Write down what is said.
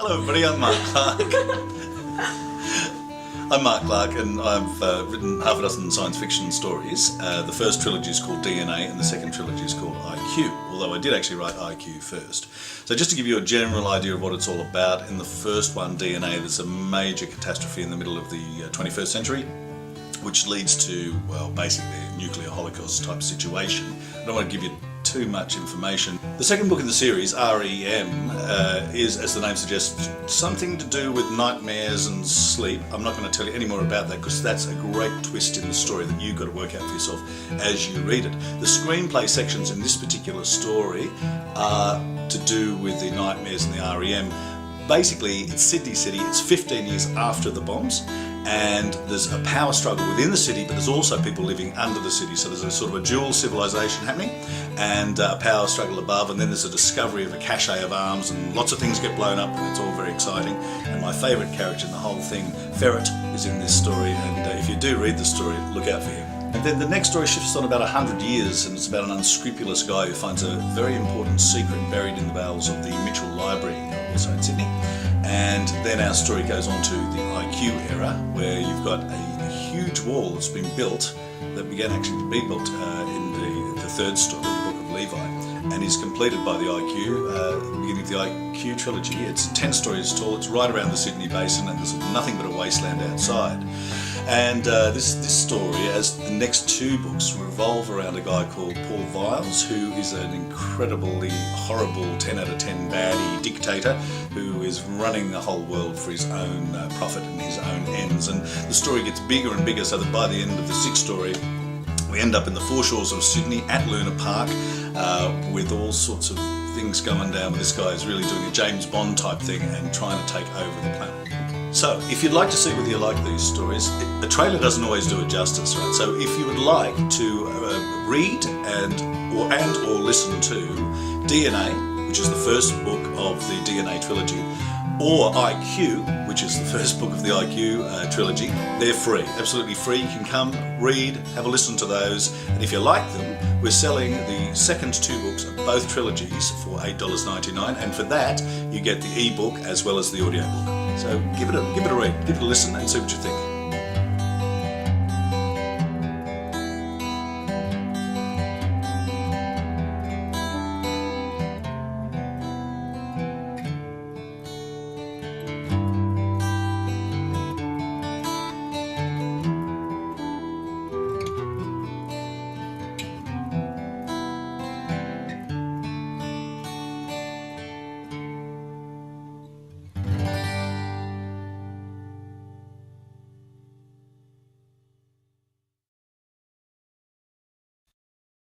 Hello everybody, I'm Mark Clark. I'm Mark Clark and I've written half a dozen science fiction stories. The first trilogy is called DNA and the second trilogy is called IQ, although I did actually write IQ first. So just to give you a general idea of what it's all about, in the first one, DNA, there's a major catastrophe in the middle of the 21st century, which leads to, well, basically a nuclear holocaust type situation. I don't want to give you too much information. The second book in the series, REM, is, as the name suggests, something to do with nightmares and sleep. I'm not going to tell you any more about that because that's a great twist in the story that you've got to work out for yourself as you read it. The screenplay sections in this particular story are to do with the nightmares and the REM. Basically, it's Sydney City, it's 15 years after the bombs, and there's a power struggle within the city, but there's also people living under the city, so there's a sort of a dual civilization happening, and a power struggle above, and then there's a discovery of a cache of arms, and lots of things get blown up, and it's all very exciting. And my favourite character in the whole thing, Ferret, is in this story, and if you do read the story, look out for him. And then the next story shifts on about 100 years, and it's about an unscrupulous guy who finds a very important secret buried in the bowels of the Mitchell Library, also in Sydney. And then our story goes on to the IQ era, where you've got a huge wall that's been built, that began actually to be built in the third story, the Book of Levi, and is completed by the IQ, the beginning of the IQ trilogy. It's 10 stories tall, it's right around the Sydney basin, and there's nothing but a wasteland outside. And this story, as the next two books, revolve around a guy called Paul Viles, who is an incredibly horrible 10 out of 10 baddie dictator who is running the whole world for his own profit and his own ends. And the story gets bigger and bigger, so that by the end of the sixth story, we end up in the foreshores of Sydney at Luna Park with all sorts of things going down. This guy is really doing a James Bond type thing and trying to take over the planet. So, if you'd like to see whether you like these stories, a trailer doesn't always do it justice, right? So if you would like to read or listen to DNA, which is the first book of the DNA trilogy, or IQ, which is the first book of the IQ trilogy, they're free, absolutely free. You can come, read, have a listen to those, and if you like them, we're selling the second two books of both trilogies for $8.99, and for that you get the ebook as well as the audiobook. So give it a read, give it a listen and see what you think.